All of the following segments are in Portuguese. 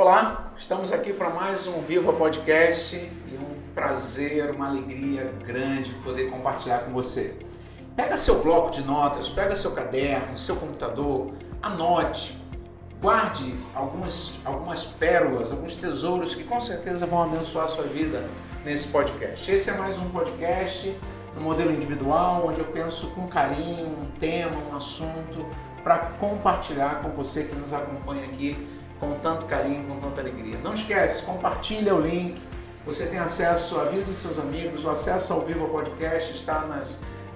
Olá, estamos aqui para mais um Viva Podcast e um prazer, uma alegria grande poder compartilhar com você. Pega seu bloco de notas, pega seu caderno, seu computador, anote, guarde algumas pérolas, alguns tesouros que com certeza vão abençoar a sua vida nesse podcast. Esse é mais um podcast no modelo individual, onde eu penso com carinho, um tema, um assunto, para compartilhar com você que nos acompanha aqui com tanto carinho, com tanta alegria. Não esquece, compartilha o link, você tem acesso, avisa seus amigos, o acesso ao Viva Podcast está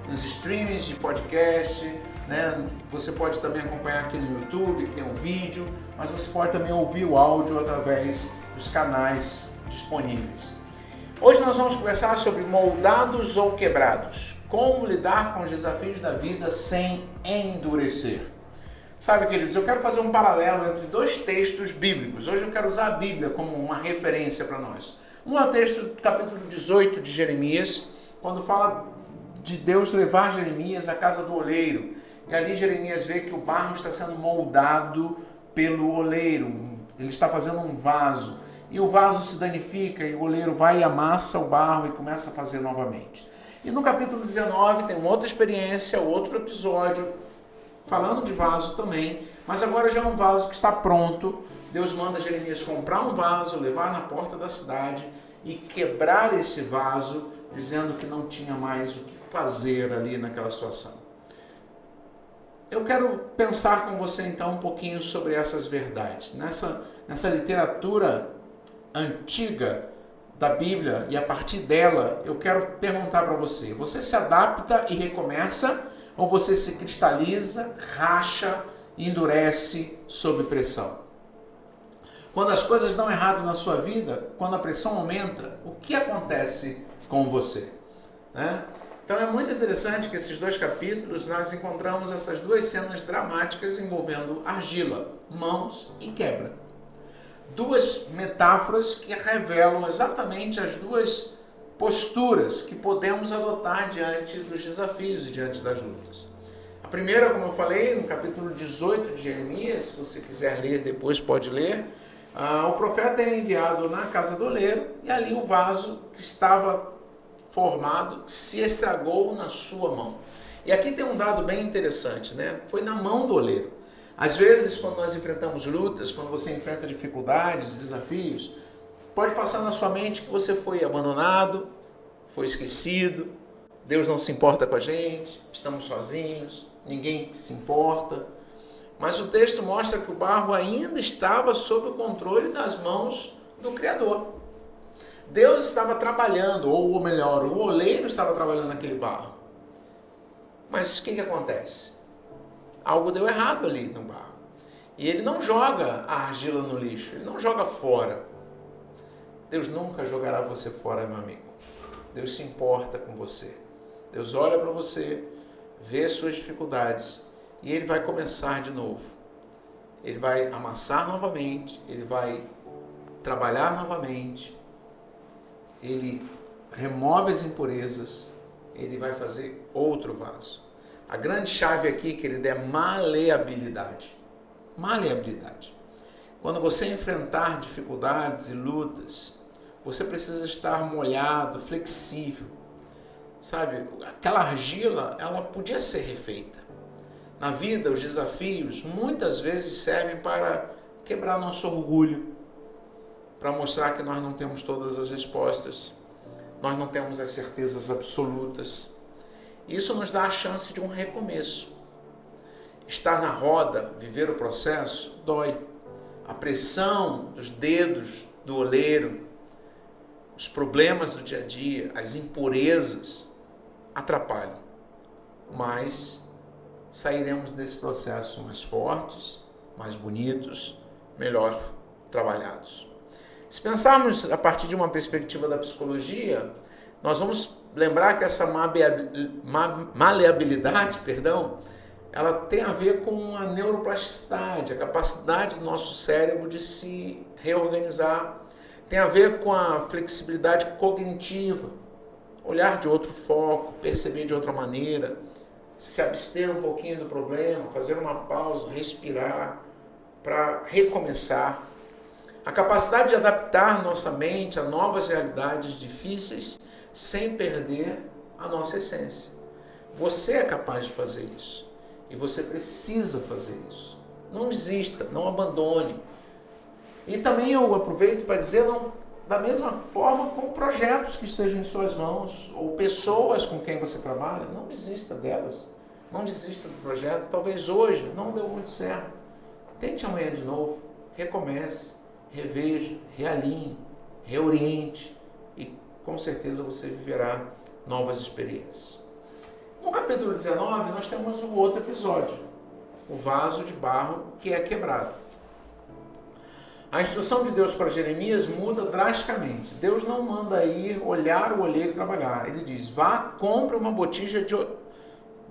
nos streams de podcast, né? Você pode também acompanhar aqui no YouTube, que tem um vídeo, mas você pode também ouvir o áudio através dos canais disponíveis. Hoje nós vamos conversar sobre moldados ou quebrados, como lidar com os desafios da vida sem endurecer. Sabe, queridos, eu quero fazer um paralelo entre dois textos bíblicos. Hoje eu quero usar a Bíblia como uma referência para nós. Um é o texto do capítulo 18 de Jeremias, quando fala de Deus levar Jeremias à casa do oleiro. E ali Jeremias vê que o barro está sendo moldado pelo oleiro. Ele está fazendo um vaso. E o vaso se danifica e o oleiro vai e amassa o barro e começa a fazer novamente. E no capítulo 19 tem uma outra experiência, outro episódio, falando de vaso também, mas agora já é um vaso que está pronto. Deus manda Jeremias comprar um vaso, levar na porta da cidade e quebrar esse vaso, dizendo que não tinha mais o que fazer ali naquela situação. Eu quero pensar com você então um pouquinho sobre essas verdades. Nessa literatura antiga da Bíblia, e a partir dela eu quero perguntar para você: você se adapta e recomeça, ou você se cristaliza, racha e endurece sob pressão? Quando as coisas dão errado na sua vida, quando a pressão aumenta, o que acontece com você? Então é muito interessante que esses dois capítulos nós encontramos essas duas cenas dramáticas envolvendo argila, mãos e quebra. Duas metáforas que revelam exatamente as duas posturas que podemos adotar diante dos desafios e diante das lutas. A primeira, como eu falei, no capítulo 18 de Jeremias, se você quiser ler depois pode ler, o profeta é enviado na casa do oleiro e ali o vaso que estava formado se estragou na sua mão. E aqui tem um dado bem interessante, né? Foi na mão do oleiro. Às vezes, quando nós enfrentamos lutas, quando você enfrenta dificuldades, desafios, pode passar na sua mente que você foi abandonado, foi esquecido, Deus não se importa com a gente, estamos sozinhos, ninguém se importa. Mas o texto mostra que o barro ainda estava sob o controle das mãos do Criador. Deus estava trabalhando, ou melhor, o oleiro estava trabalhando naquele barro. Mas o que acontece? Algo deu errado ali no barro. E ele não joga a argila no lixo, ele não joga fora. Deus nunca jogará você fora, meu amigo. Deus se importa com você. Deus olha para você, vê as suas dificuldades e Ele vai começar de novo. Ele vai amassar novamente, Ele vai trabalhar novamente, Ele remove as impurezas, Ele vai fazer outro vaso. A grande chave aqui, querido, é maleabilidade. Maleabilidade. Quando você enfrentar dificuldades e lutas, você precisa estar molhado, flexível. Sabe, aquela argila, ela podia ser refeita. Na vida, os desafios muitas vezes servem para quebrar nosso orgulho, para mostrar que nós não temos todas as respostas, nós não temos as certezas absolutas. Isso nos dá a chance de um recomeço. Estar na roda, viver o processo, dói. A pressão dos dedos do oleiro, os problemas do dia a dia, as impurezas atrapalham. Mas sairemos desse processo mais fortes, mais bonitos, melhor trabalhados. Se pensarmos a partir de uma perspectiva da psicologia, nós vamos lembrar que essa maleabilidade, ela tem a ver com a neuroplasticidade, a capacidade do nosso cérebro de se reorganizar. Tem a ver com a flexibilidade cognitiva, olhar de outro foco, perceber de outra maneira, se abster um pouquinho do problema, fazer uma pausa, respirar para recomeçar. A capacidade de adaptar nossa mente a novas realidades difíceis sem perder a nossa essência. Você é capaz de fazer isso. E você precisa fazer isso. Não desista, não abandone. E também eu aproveito para dizer, não, da mesma forma com projetos que estejam em suas mãos, ou pessoas com quem você trabalha, não desista delas. Não desista do projeto. Talvez hoje não deu muito certo. Tente amanhã de novo, recomece, reveja, realinhe, reoriente e com certeza você viverá novas experiências. No capítulo 19 nós temos o outro episódio, o vaso de barro que é quebrado. A instrução de Deus para Jeremias muda drasticamente. Deus não manda ir olhar o oleiro trabalhar. Ele diz, vá, compre uma botija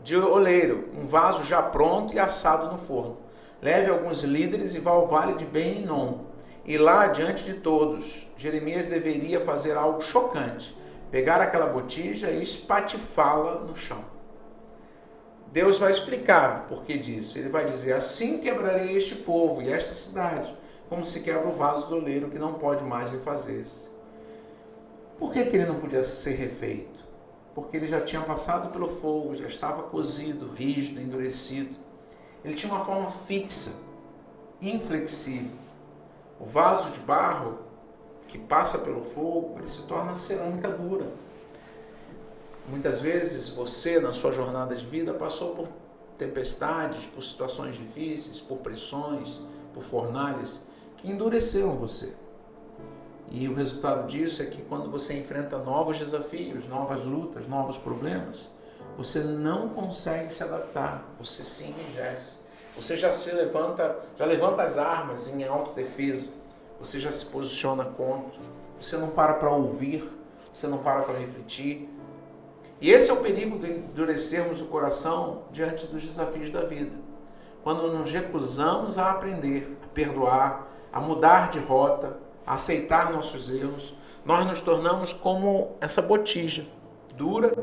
de oleiro, um vaso já pronto e assado no forno. Leve alguns líderes e vá ao vale de Ben-Hinom. E lá, diante de todos, Jeremias deveria fazer algo chocante. Pegar aquela botija e espatifá-la no chão. Deus vai explicar por que disso. Ele vai dizer, assim quebrarei este povo e esta cidade, como se quebra o vaso do oleiro que não pode mais refazer-se. Por que ele não podia ser refeito? Porque ele já tinha passado pelo fogo, já estava cozido, rígido, endurecido. Ele tinha uma forma fixa, inflexível. O vaso de barro que passa pelo fogo, ele se torna cerâmica dura. Muitas vezes você, na sua jornada de vida, passou por tempestades, por situações difíceis, por pressões, por fornalhas que endureceram você. E o resultado disso é que quando você enfrenta novos desafios, novas lutas, novos problemas, você não consegue se adaptar, você se enrijece. Você já levanta as armas em autodefesa, você já se posiciona contra, você não para ouvir, você não para refletir. E esse é o perigo de endurecermos o coração diante dos desafios da vida. Quando nos recusamos a aprender, a perdoar, a mudar de rota, a aceitar nossos erros, nós nos tornamos como essa botija dura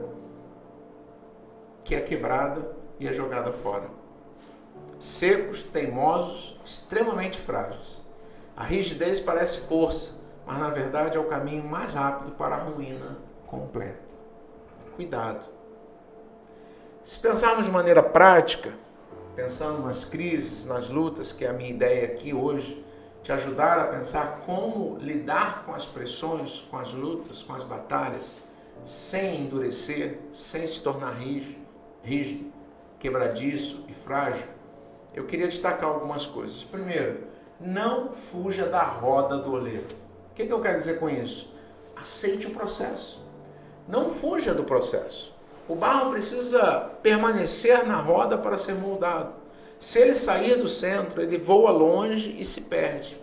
que é quebrada e é jogada fora. Secos, teimosos, extremamente frágeis. A rigidez parece força, mas na verdade é o caminho mais rápido para a ruína completa. Cuidado. Se pensarmos de maneira prática, pensando nas crises, nas lutas, que é a minha ideia aqui hoje, te ajudar a pensar como lidar com as pressões, com as lutas, com as batalhas, sem endurecer, sem se tornar rígido, quebradiço e frágil, eu queria destacar algumas coisas. Primeiro, não fuja da roda do oleiro. O que eu quero dizer com isso? Aceite o processo. Não fuja do processo. O barro precisa permanecer na roda para ser moldado. Se ele sair do centro, ele voa longe e se perde.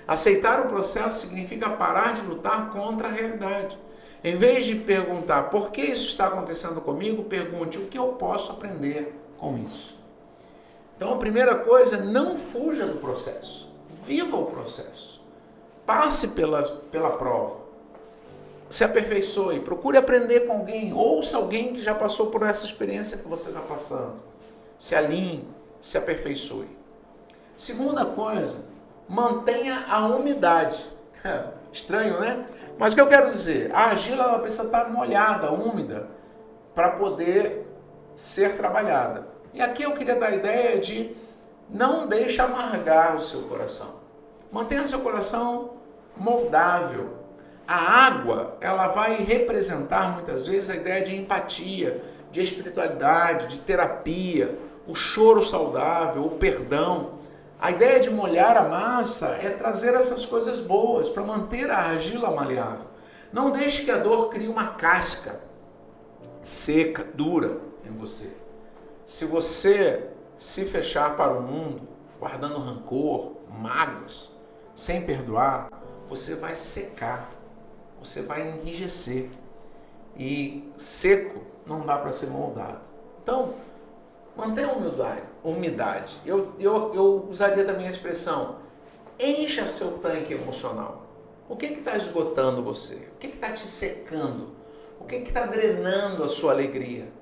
Aceitar o processo significa parar de lutar contra a realidade. Em vez de perguntar por que isso está acontecendo comigo, pergunte o que eu posso aprender com isso. Então a primeira coisa, não fuja do processo. Viva o processo. Passe pela prova. Se aperfeiçoe. Procure aprender com alguém. Ouça alguém que já passou por essa experiência que você está passando. Se alinhe, se aperfeiçoe. Segunda coisa, mantenha a umidade. Estranho, né? Mas o que eu quero dizer? A argila ela precisa estar molhada, úmida, para poder ser trabalhada. E aqui eu queria dar a ideia de não deixe amargar o seu coração. Mantenha seu coração moldável. A água, ela vai representar muitas vezes a ideia de empatia, de espiritualidade, de terapia, o choro saudável, o perdão. A ideia de molhar a massa é trazer essas coisas boas para manter a argila maleável. Não deixe que a dor crie uma casca seca, dura em você. Se você se fechar para o mundo, guardando rancor, mágoas, sem perdoar, você vai secar, você vai enrijecer. E seco não dá para ser moldado. Então, mantenha a umidade. Eu usaria também a expressão, encha seu tanque emocional. O que está esgotando você? O que está te secando? O que está drenando a sua alegria?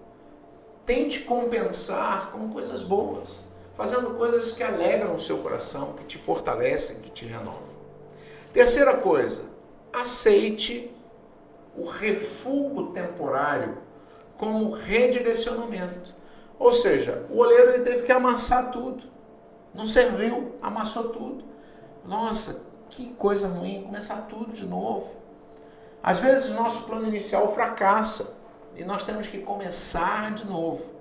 Tente compensar com coisas boas, fazendo coisas que alegram o seu coração, que te fortalecem, que te renovam. Terceira coisa, aceite o refúgio temporário como redirecionamento. Ou seja, o oleiro ele teve que amassar tudo. Não serviu, amassou tudo. Nossa, que coisa ruim, começar tudo de novo. Às vezes o nosso plano inicial fracassa e nós temos que começar de novo.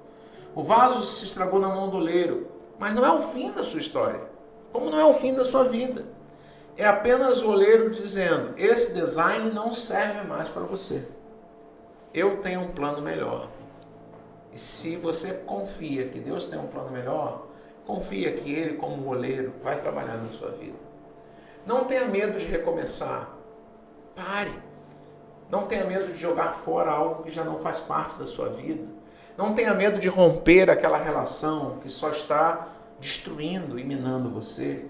O vaso se estragou na mão do oleiro, mas não é o fim da sua história, como não é o fim da sua vida. É apenas o oleiro dizendo, esse design não serve mais para você. Eu tenho um plano melhor. E se você confia que Deus tem um plano melhor, confia que Ele, como oleiro, vai trabalhar na sua vida. Não tenha medo de recomeçar. Pare. Não tenha medo de jogar fora algo que já não faz parte da sua vida. Não tenha medo de romper aquela relação que só está destruindo e minando você.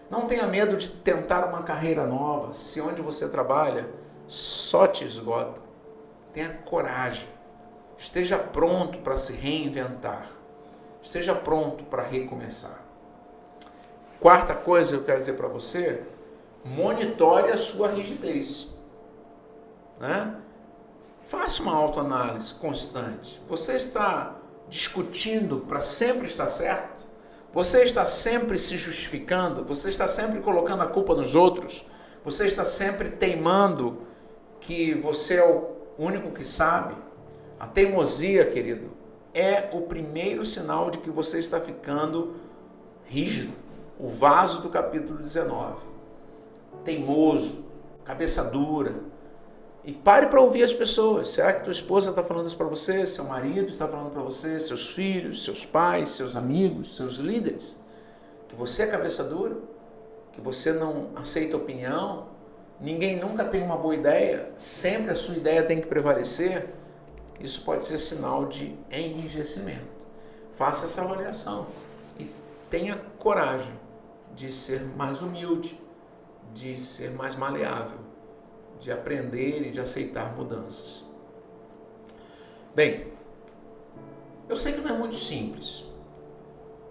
Não tenha medo de tentar uma carreira nova, se onde você trabalha só te esgota. Tenha coragem. Esteja pronto para se reinventar. Esteja pronto para recomeçar. Quarta coisa que eu quero dizer para você, monitore a sua rigidez. Né? Faça uma autoanálise constante. Você está discutindo para sempre estar certo? Você está sempre se justificando? Você está sempre colocando a culpa nos outros? Você está sempre teimando que você é o único que sabe? A teimosia, querido, é o primeiro sinal de que você está ficando rígido. O vaso do capítulo 19. Teimoso, cabeça dura. E pare para ouvir as pessoas. Será que tua esposa está falando isso para você? Seu marido está falando para você? Seus filhos, seus pais, seus amigos, seus líderes? Que você é cabeça dura? Que você não aceita opinião? Ninguém nunca tem uma boa ideia? Sempre a sua ideia tem que prevalecer? Isso pode ser sinal de enrijecimento. Faça essa avaliação e tenha coragem de ser mais humilde, de ser mais maleável, de aprender e de aceitar mudanças. Bem, eu sei que não é muito simples.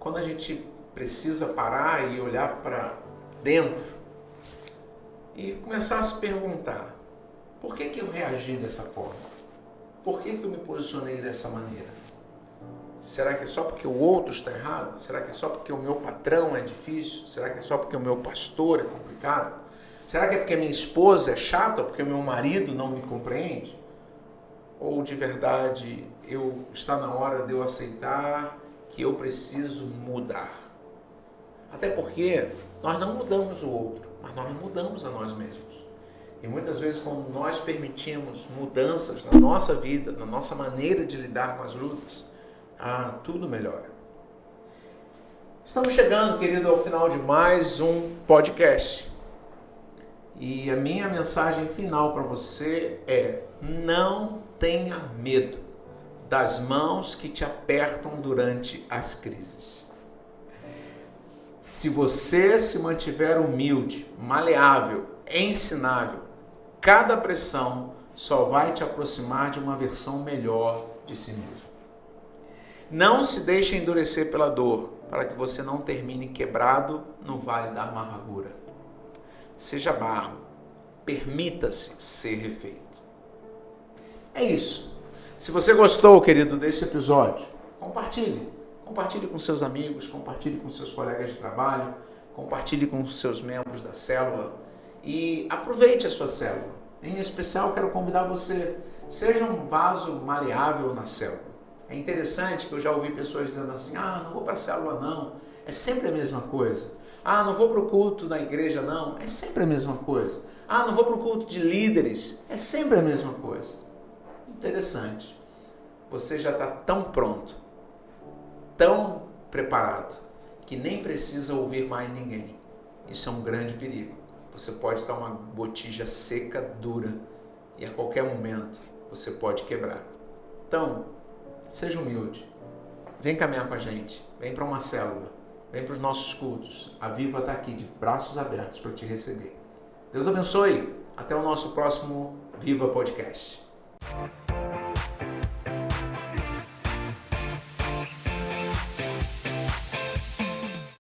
Quando a gente precisa parar e olhar para dentro e começar a se perguntar, por que eu reagi dessa forma? Por que eu me posicionei dessa maneira? Será que é só porque o outro está errado? Será que é só porque o meu patrão é difícil? Será que é só porque o meu pastor é complicado? Será que é porque a minha esposa é chata? Porque o meu marido não me compreende? Ou de verdade está na hora de eu aceitar que eu preciso mudar? Até porque nós não mudamos o outro, mas nós mudamos a nós mesmos. E muitas vezes, quando nós permitimos mudanças na nossa vida, na nossa maneira de lidar com as lutas, tudo melhora. Estamos chegando, querido, ao final de mais um podcast. E a minha mensagem final para você é: não tenha medo das mãos que te apertam durante as crises. Se você se mantiver humilde, maleável, ensinável, cada pressão só vai te aproximar de uma versão melhor de si mesmo. Não se deixe endurecer pela dor, para que você não termine quebrado no vale da amargura. Seja barro, permita-se ser refeito. É isso. Se você gostou, querido, desse episódio, compartilhe. Compartilhe com seus amigos, compartilhe com seus colegas de trabalho, compartilhe com seus membros da célula e aproveite a sua célula. Em especial, quero convidar você, seja um vaso maleável na célula. É interessante que eu já ouvi pessoas dizendo assim, não vou para a célula não, é sempre a mesma coisa. Não vou para o culto da igreja não, é sempre a mesma coisa. Não vou para o culto de líderes, é sempre a mesma coisa. Interessante. Você já está tão pronto, tão preparado, que nem precisa ouvir mais ninguém. Isso é um grande perigo. Você pode estar uma botija seca, dura, e a qualquer momento você pode quebrar. Então, seja humilde. Vem caminhar com a gente. Vem para uma célula. Vem para os nossos cultos. A Viva está aqui de braços abertos para te receber. Deus abençoe. Até o nosso próximo Viva Podcast.